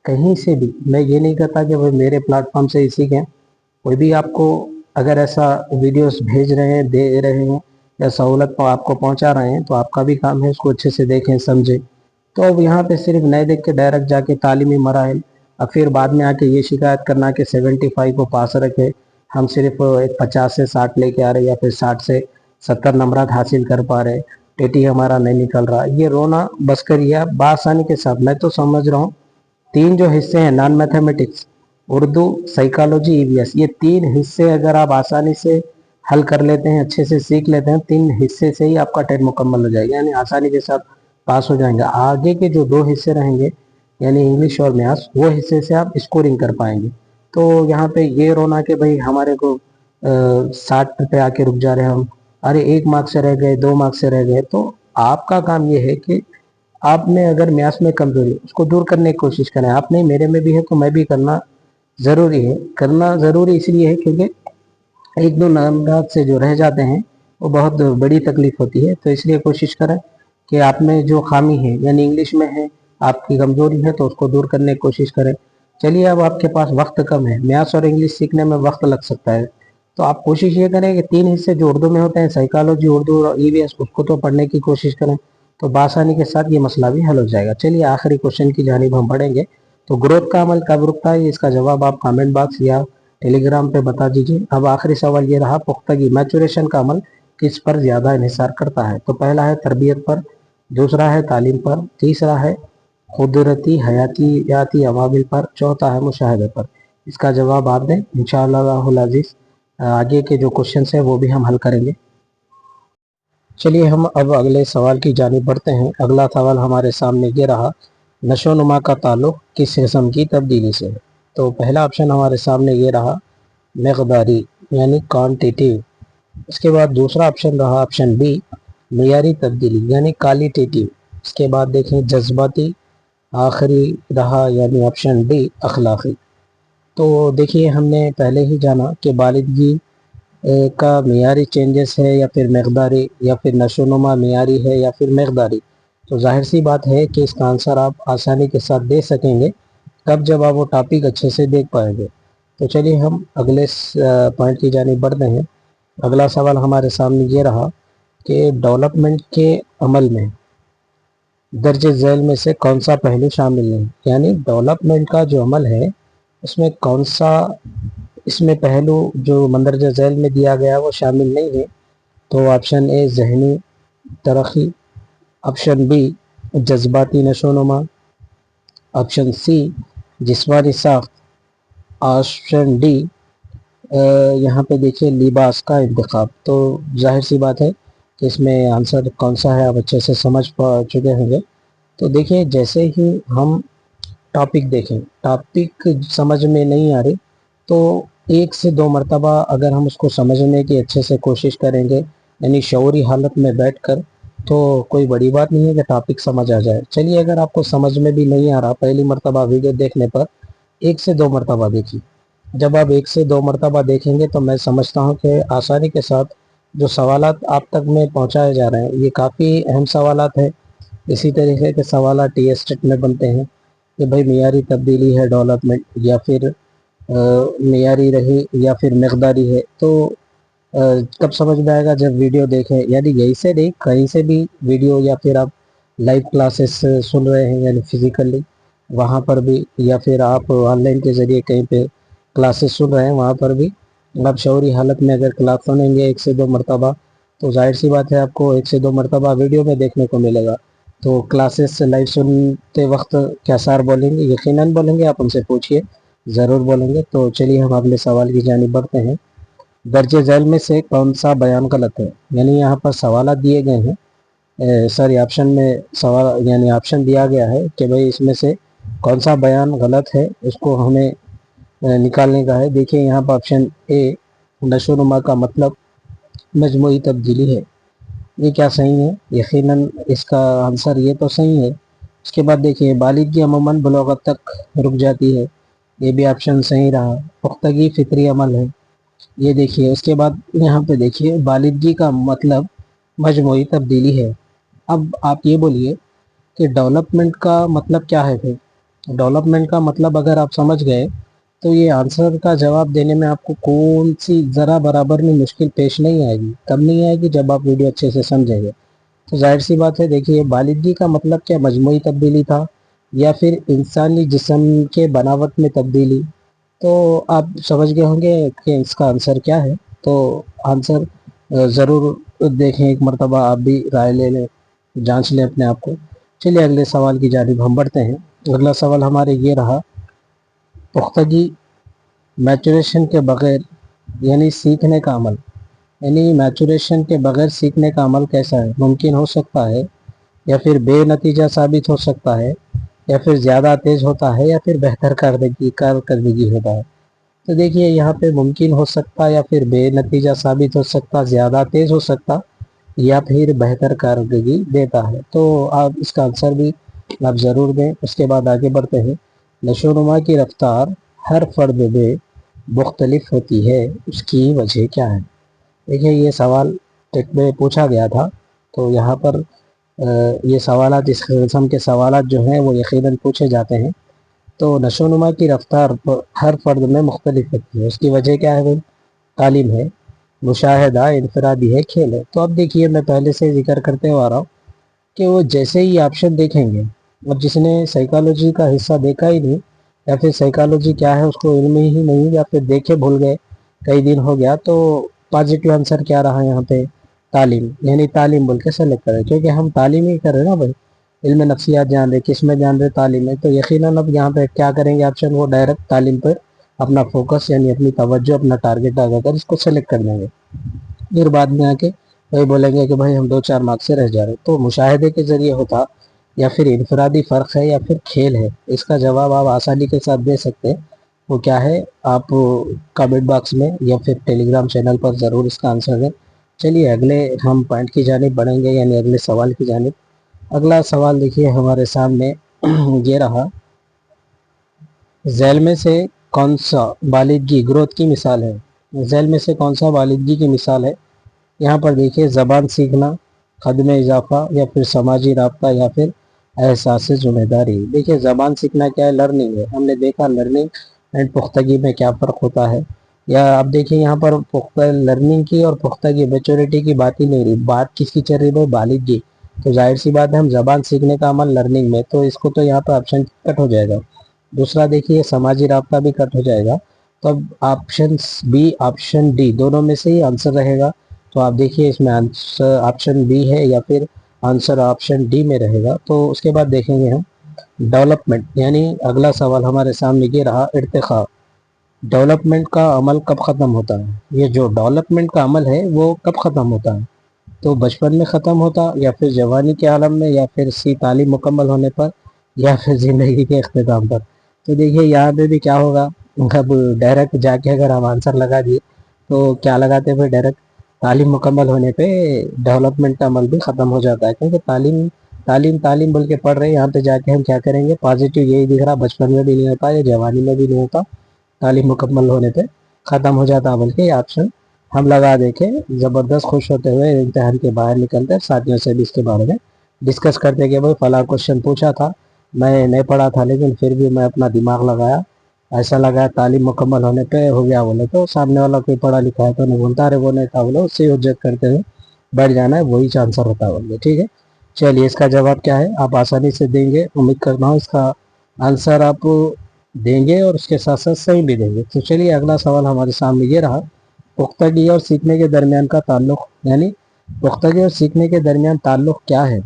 [SPEAKER 1] कहीं से भी, मैं ये नहीं कहता कि भाई मेरे प्लेटफॉर्म से ही सीखें, कोई भी आपको अगर ऐसा वीडियोस भेज रहे हैं, दे रहे हैं, या सहूलत आपको पहुंचा रहे हैं, तो आपका भी काम है उसको अच्छे से देखें समझें। तो अब यहाँ पे सिर्फ नए देख के डायरेक्ट जाके तालीमी मराहिल, और फिर बाद में आके ये शिकायत करना कि 75 को पास रखे, हम सिर्फ 50 से 60 लेके आ रहे, या फिर 60 से 70 नंबरात हासिल कर पा रहे, टेटी हमारा नहीं निकल रहा, ये रोना बस करिए। बआसानी के साथ मैं तो समझ रहा हूँ, तीन जो हिस्से हैं, non mathematics, Urdu, psychology, EVS, ये तीन हिस्से अगर आप आसानी से हल कर लेते हैं, अच्छे से सीख लेते हैं, तीन हिस्से से ही आपका टेट मुकम्मल हो जाएगा, यानी आसानी के साथ पास हो जाएंगे। आगे के जो दो हिस्से रहेंगे यानी इंग्लिश और मैथ्स, वो हिस्से से आप स्कोरिंग कर पाएंगे। तो यहाँ पे ये रोना कि भाई हमारे को 60 पे आके रुक जा रहे हैं हम, अरे 1 मार्क्स से रह गए, 2 मार्क्स से रह गए, तो आपका काम ये है कि आपने अगर मैथ्स में कमजोरी उसको दूर करने की कोशिश करें। आप नहीं, मेरे में भी है तो मैं भी करना ज़रूरी है। करना ज़रूरी इसलिए है क्योंकि एक दो नंबर से जो रह जाते हैं वो बहुत बड़ी तकलीफ होती है। तो इसलिए कोशिश करें कि आप में जो खामी है यानी इंग्लिश में है, आपकी कमजोरी है, तो उसको दूर करने की कोशिश करें। चलिए अब आपके पास वक्त कम है, मैथ्स और इंग्लिश सीखने में वक्त लग सकता है, तो आप कोशिश ये करें कि तीन हिस्से जो उर्दू में होते हैं, साइकोलॉजी, उर्दू और ईवीएस, उसको तो पढ़ने की कोशिश करें, तो बआसानी के साथ ये मसला भी हल हो जाएगा। चलिए आखिरी क्वेश्चन की जानिब हम बढ़ेंगे। तो ग्रोथ का अमल कब रुकता है, इसका जवाब आप कमेंट बॉक्स या टेलीग्राम पे बता दीजिए। अब आखिरी सवाल ये रहा, पुख्तगी, मैचुरेशन का अमल किस पर ज़्यादा इन्हिसार करता है। तो पहला है तरबियत पर, دوسرا ہے تعلیم پر، تیسرا ہے قدرتی حیاتیاتی عوامل پر، چوتھا ہے مشاہدے پر۔ اس کا جواب آپ دیں انشاءاللہ العزیز۔ آگے کے جو کوشچنس ہیں وہ بھی ہم حل کریں گے۔ چلیے ہم اب اگلے سوال کی جانب بڑھتے ہیں۔ اگلا سوال ہمارے سامنے یہ رہا، نشو و نما کا تعلق کس قسم کی تبدیلی سے ہے؟ تو پہلا آپشن ہمارے سامنے یہ رہا مقداری یعنی کوانٹیٹیو۔ اس کے بعد دوسرا آپشن رہا آپشن بی معیاری تبدیلی یعنی کوالیٹیٹیو۔ اس کے بعد دیکھیں جذباتی، آخری رہا یعنی آپشن ڈی اخلاقی۔ تو دیکھیے ہم نے پہلے ہی جانا کہ بالغی کا معیاری چینجز ہے یا پھر مقداری، یا پھر نشو و نما معیاری ہے یا پھر مقداری۔ تو ظاہر سی بات ہے کہ اس کا آنسر آپ آسانی کے ساتھ دے سکیں گے تب جب آپ وہ ٹاپک اچھے سے دیکھ پائیں گے۔ تو چلیے ہم اگلے پوائنٹ کی جانب بڑھتے ہیں۔ اگلا سوال ہمارے سامنے یہ رہا کہ ڈیولپمنٹ کے عمل میں درج ذیل میں سے کون سا پہلو شامل نہیں، یعنی ڈیولپمنٹ کا جو عمل ہے اس میں کون سا اس میں پہلو جو مندرجہ ذیل میں دیا گیا وہ شامل نہیں ہے؟ تو آپشن اے ذہنی ترقی، آپشن بی جذباتی نشو و نما، آپشن سی جسمانی ساخت، آپشن ڈی یہاں پہ دیکھیے لباس کا انتخاب۔ تو ظاہر سی بات ہے کہ اس میں آنسر کون سا ہے آپ اچھے سے سمجھ چکے ہوں گے۔ تو دیکھیں جیسے ہی ہم ٹاپک دیکھیں، ٹاپک سمجھ میں نہیں آ رہی تو 1 سے 2 مرتبہ اگر ہم اس کو سمجھنے کی اچھے سے کوشش کریں گے یعنی شعوری حالت میں بیٹھ کر، تو کوئی بڑی بات نہیں ہے کہ ٹاپک سمجھ آ جائے۔ چلیے اگر آپ کو سمجھ میں بھی نہیں آ رہا پہلی مرتبہ ویڈیو دیکھنے پر 1 سے 2 مرتبہ دیکھیے۔ جب آپ 1 سے 2 مرتبہ دیکھیں گے تو میں سمجھتا ہوں کہ آسانی کے ساتھ جو سوالات آپ تک میں پہنچائے جا رہے ہیں یہ کافی اہم سوالات ہیں۔ اسی طریقے کے سوالات ٹی اسٹیٹ میں بنتے ہیں کہ بھئی معیاری تبدیلی ہے ڈیولپمنٹ، یا پھر معیاری رہی یا پھر مقداری ہے۔ تو کب سمجھ میں آئے گا؟ جب ویڈیو دیکھیں، یعنی یہی سے نہیں کہیں سے بھی ویڈیو، یا پھر آپ لائیو کلاسز سن رہے ہیں یعنی فزیکلی وہاں پر بھی، یا پھر آپ آن لائن کے ذریعے کہیں پہ کلاسز سن رہے ہیں وہاں پر بھی آپ شعوری حالت میں اگر کلاس سنیں گے 1 سے 2 مرتبہ تو ظاہر سی بات ہے آپ کو 1 سے 2 مرتبہ ویڈیو میں دیکھنے کو ملے گا۔ تو کلاسز سے لائیو سنتے وقت کیا سار بولیں گے؟ یقیناً بولیں گے، آپ ان سے پوچھئے، ضرور بولیں گے۔ تو چلیے ہم اگلے سوال کی جانب بڑھتے ہیں۔ درج ذیل میں سے کون سا بیان غلط ہے؟ یعنی یہاں پر سوالات دیے گئے ہیں، ساری آپشن میں سوال یعنی آپشن دیا گیا ہے کہ بھئی اس میں سے کون سا بیان غلط ہے، اس کو ہمیں نکالنے کا ہے۔ دیکھیں یہاں پر آپشن اے نشو و نما کا مطلب مجموعی تبدیلی ہے، یہ کیا صحیح ہے؟ یقیناً اس کا آنسر یہ تو صحیح ہے۔ اس کے بعد دیکھیے بالغی عموماً بلوغت تک رک جاتی ہے، یہ بھی آپشن صحیح رہا۔ پختگی فطری عمل ہے، یہ دیکھیے۔ اس کے بعد یہاں پہ دیکھیے بالغی کا مطلب مجموعی تبدیلی ہے۔ اب آپ یہ بولیے کہ ڈیولپمنٹ کا مطلب کیا ہے؟ پھر ڈیولپمنٹ کا مطلب اگر آپ سمجھ گئے تو یہ آنسر کا جواب دینے میں آپ کو کون سی ذرا برابر میں مشکل پیش نہیں آئے گی۔ کب نہیں آئے گی؟ جب آپ ویڈیو اچھے سے سمجھیں گے۔ تو ظاہر سی بات ہے، دیکھیے بالغی کا مطلب کیا مجموعی تبدیلی تھا یا پھر انسانی جسم کے بناوٹ میں تبدیلی؟ تو آپ سمجھ گئے ہوں گے کہ اس کا آنسر کیا ہے۔ تو آنسر ضرور دیکھیں ایک مرتبہ، آپ بھی رائے لے لیں، جانچ لیں اپنے آپ کو۔ چلیے اگلے سوال کی جانب ہم بڑھتے ہیں۔ اگلا سوال ہمارے یہ رہا، پختگی میچوریشن کے بغیر یعنی سیکھنے کا عمل، یعنی میچوریشن کے بغیر سیکھنے کا عمل کیسا ہے؟ ممکن ہو سکتا ہے، یا پھر بے نتیجہ ثابت ہو سکتا ہے، یا پھر زیادہ تیز ہوتا ہے، یا پھر بہتر کارکردگی ہوتا ہے؟ تو دیکھیے یہاں پہ ممکن ہو سکتا، یا پھر بے نتیجہ ثابت ہو سکتا، زیادہ تیز ہو سکتا، یا پھر بہتر کارکردگی دیتا ہے۔ تو آپ اس کا آنسر بھی آپ ضرور دیں۔ اس کے بعد آگے بڑھتے ہیں۔ نشو و نما کی رفتار ہر فرد میں مختلف ہوتی ہے، اس کی وجہ کیا ہے؟ دیکھیں یہ سوال ٹیٹ میں پوچھا گیا تھا، تو یہاں پر یہ سوالات اس قسم کے سوالات جو ہیں وہ یقیناً پوچھے جاتے ہیں۔ تو نشو و نما کی رفتار ہر فرد میں مختلف ہوتی ہے، اس کی وجہ کیا ہے؟ تعلیم ہے، مشاہدہ، انفرادی ہے، کھیل ہے۔ تو اب دیکھیے میں پہلے سے ذکر کرتے آ رہا ہوں کہ وہ جیسے ہی آپشن دیکھیں گے، اب جس نے سائیکالوجی کا حصہ دیکھا ہی نہیں، یا پھر سائیکالوجی کیا ہے اس کو علم ہی نہیں، یا پھر دیکھے بھول گئے، کئی دن ہو گیا، تو پازیٹیو آنسر کیا رہا یہاں پہ؟ تعلیم یعنی تعلیم بول کے سلیکٹ کریں، کیونکہ ہم تعلیم ہی کر رہے ہیں نا بھائی، علم نفسیات جان رہے، کس میں جان رہے؟ تعلیم میں، تو یقیناً اب یہاں پہ کیا کریں گے آپشن، وہ ڈائریکٹ تعلیم پر اپنا فوکس یعنی اپنی توجہ اپنا ٹارگیٹ آگا کر اس کو سلیکٹ کر دیں گے. پھر بعد میں آ کے وہی بولیں گے کہ بھائی ہم 2-4 مارکس سے رہ جا رہے. تو مشاہدے کے ذریعے ہوتا یا پھر انفرادی فرق ہے یا پھر کھیل ہے، اس کا جواب آپ آسانی کے ساتھ دے سکتے ہیں. وہ کیا ہے آپ کمنٹ باکس میں یا پھر ٹیلی گرام چینل پر ضرور اس کا آنسر دیں. چلیے اگلے ہم پوائنٹ کی جانب بڑھیں گے یعنی اگلے سوال کی جانب. اگلا سوال دیکھیے ہمارے سامنے یہ رہا، ذیل میں سے کون سا بالغی گروتھ کی مثال ہے؟ ذیل میں سے کون سا بالغی کی مثال ہے؟ یہاں پر دیکھیے زبان سیکھنا، خد میں اضافہ، یا پھر سماجی رابطہ، یا پھر احساس ذمہ داری. دیکھیے زبان سیکھنا کیا ہے؟ لرننگ ہے. ہم نے دیکھا لرننگ اینڈ پختگی میں کیا فرق ہوتا ہے. یا اب دیکھیں یہاں پر لرننگ کی اور پختگی میچورٹی کی بات ہی نہیں رہی، بات کس کی چل رہی ہے؟ بالغی. تو ظاہر سی بات ہے ہم زبان سیکھنے کا عمل لرننگ میں، تو اس کو تو یہاں پہ آپشن کٹ ہو جائے گا. دوسرا دیکھیے سماجی رابطہ بھی کٹ ہو جائے گا. تو اب آپشن بی آپشن ڈی دونوں میں سے ہی آنسر رہے گا. تو آپ دیکھیے اس میں آنسر آپشن بی ہے یا پھر آنسر آپشن ڈی میں رہے گا. تو اس کے بعد دیکھیں گے ہم ڈیولپمنٹ، یعنی اگلا سوال ہمارے سامنے یہ رہا، ارتقاء. ڈیولپمنٹ کا عمل کب ختم ہوتا ہے؟ یہ جو ڈیولپمنٹ کا عمل ہے وہ کب ختم ہوتا ہے؟ تو بچپن میں ختم ہوتا، یا پھر جوانی کے عالم میں، یا پھر سی تعلیم مکمل ہونے پر، یا پھر زندگی کے اختتام پر. تو دیکھیے یہاں پہ بھی کیا ہوگا، اب ڈائریکٹ جا کے اگر ہم آنسر لگا دیے تو کیا لگاتے پھر ڈائریکٹ تعلیم مکمل ہونے پہ ڈیولپمنٹ کا عمل بھی ختم ہو جاتا ہے. کیونکہ تعلیم تعلیم تعلیم بول کے پڑھ رہے ہیں، یہاں پہ جا کے ہم کیا کریں گے؟ پازیٹیو یہی دکھ رہا، بچپن میں بھی نہیں ہوتا یا جوانی میں بھی نہیں ہوتا، تعلیم مکمل ہونے پہ ختم ہو جاتا. بلکہ یہ آپشن ہم لگا دے کے زبردست خوش ہوتے ہوئے امتحان کے باہر نکلتے، ساتھیوں سے بھی اس کے بارے میں ڈسکس کرتے کہ بھائی فلاں کوشچن پوچھا تھا، میں نہیں پڑھا تھا لیکن پھر بھی میں اپنا دماغ لگایا، ایسا لگا تعلیم مکمل ہونے پہ ہو گیا. بولے تو سامنے والا کوئی پڑھا لکھا ہے تو نہیں بولتا ارے وہ نہیں تھا، بولے اس سے حجت کرتے ہوئے بیٹھ جانا ہے، وہی آنسر ہوتا ہے. بولے ٹھیک ہے. چلیے اس کا جواب کیا ہے آپ آسانی سے دیں گے، امید کرنا ہوں اس کا آنسر آپ دیں گے اور اس کے ساتھ ساتھ صحیح بھی دیں گے. تو چلیے اگلا سوال ہمارے سامنے یہ رہا، پختگی اور سیکھنے کے درمیان کا تعلق، یعنی پختگی اور سیکھنے کے درمیان تعلق کیا ہے؟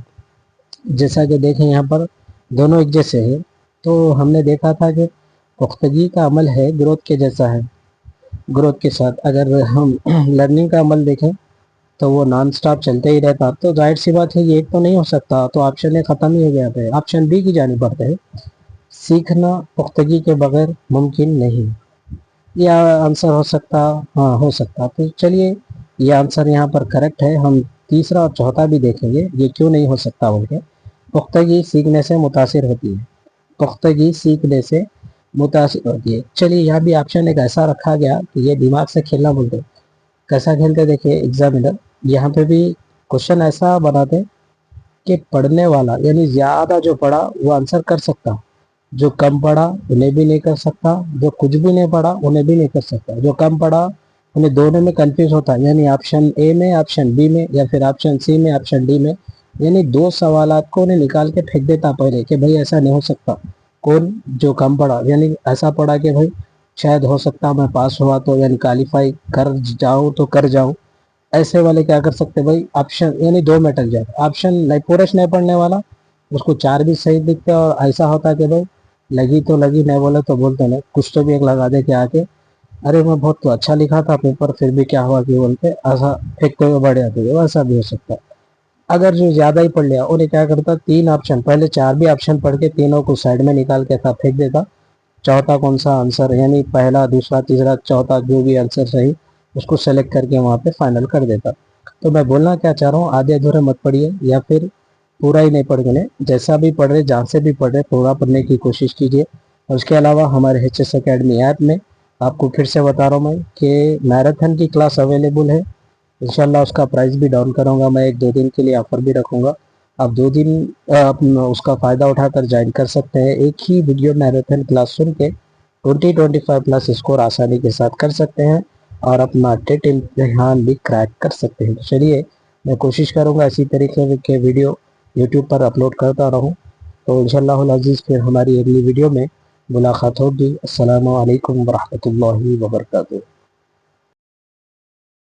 [SPEAKER 1] جیسا کہ دیکھیں یہاں پر دونوں ایک جیسے ہیں. تو ہم نے دیکھا تھا کہ پختگی کا عمل ہے گروتھ کے جیسا ہے، گروتھ کے ساتھ اگر ہم لرننگ کا عمل دیکھیں تو وہ نان سٹاپ چلتے ہی رہتا. تو ظاہر سی بات ہے یہ ایک تو نہیں ہو سکتا، تو آپشن اے ختم ہی ہو گیا تھا. آپشن بی کی جانب بڑھتے ہیں، سیکھنا پختگی کے بغیر ممکن نہیں. یہ آنسر ہو سکتا، ہاں ہو سکتا. تو چلیے یہ آنسر یہاں پر کریکٹ ہے. ہم تیسرا اور چوتھا بھی دیکھیں گے یہ کیوں نہیں ہو سکتا. بول کے پختگی سیکھنے سے متاثر ہوتی ہے، پختگی سیکھنے سے متاثر ہوتی ہے. چلیے یہاں بھی آپشن ایک ایسا رکھا گیا کہ یہ دماغ سے کھیلنا بولتے. کیسا کھیلتے دیکھیے ایگزامینر یہاں پہ بھی کوشچن ایسا بناتے کہ پڑھنے والا یعنی زیادہ جو پڑھا وہ آنسر کر سکتا، جو کم پڑھا انہیں بھی نہیں کر سکتا، جو کچھ بھی نہیں پڑھا انہیں بھی نہیں کر سکتا. جو کم پڑھا انہیں دونوں میں کنفیوز ہوتا، یعنی آپشن اے میں آپشن بی میں یا پھر آپشن سی میں آپشن ڈی میں، یعنی دو سوالات کو انہیں نکال کے پھینک دیتا پہلے کہ بھائی ایسا نہیں ہو سکتا. کون؟ جو کم پڑھا، یعنی ایسا پڑھا کہ بھائی شاید ہو سکتا میں پاس ہوا تو یعنی کوالیفائی کر جاؤں تو کر جاؤں. ایسے والے کیا کر سکتے بھائی آپشن یعنی دو میں اٹک جاتا. آپشن نہیں پورش نہیں پڑھنے والا اس کو 4 بھی صحیح دکھتے، اور ایسا ہوتا کہ بھائی لگی تو لگی، نہیں بولے تو بولتے نہیں، کچھ تو بھی ایک لگا دے کے آ کے ارے میں بہت تو اچھا لکھا تھا پیپر پھر بھی کیا ہوا کہ بولتے ایسا پھینکتے ہوئے بڑھ جاتے. ویسا بھی ہو سکتا. اگر جو زیادہ ہی پڑھ لیا انہیں کیا کرتا 3 آپشن پہلے 4 بھی آپشن پڑھ کے تینوں کو سائڈ میں نکال کے تھا پھینک دیتا. چوتھا کون سا آنسر یعنی پہلا دوسرا تیسرا چوتھا جو بھی آنسر صحیح اس کو سلیکٹ کر کے وہاں پہ فائنل کر دیتا. تو میں بولنا کیا چاہ رہا ہوں، آدھے ادھورے مت پڑھیے یا پھر پورا ہی نہیں پڑھ گئے، جیسا بھی پڑھ رہے جہاں سے بھی پڑھ رہے پورا پڑھنے کی کوشش کیجیے. اور اس کے علاوہ ہمارے ایچ ایس اکیڈمی ایپ میں آپ کو پھر سے بتا رہا ہوں میں کہ میراتھن کی کلاس اویلیبل ہے. انشاءاللہ اس کا پرائز بھی ڈاؤن کروں گا، میں 1-2 دن کے لیے آفر بھی رکھوں گا. آپ 2 دن اس کا فائدہ اٹھا کر جوائن کر سکتے ہیں. ایک ہی ویڈیو میراتھن کلاس سن کے 20-25 پلس اسکور آسانی کے ساتھ کر سکتے ہیں اور اپنا ٹیٹ امتحان بھی کریک کر سکتے ہیں. چلیے میں کوشش کروں گا اسی طریقے کے ویڈیو یوٹیوب پر اپلوڈ کرتا رہوں. تو انشاءاللہ العزیز پھر ہماری اگلی ویڈیو میں ملاقات ہوگی. السلام علیکم ورحمۃ اللہ وبرکاتہ.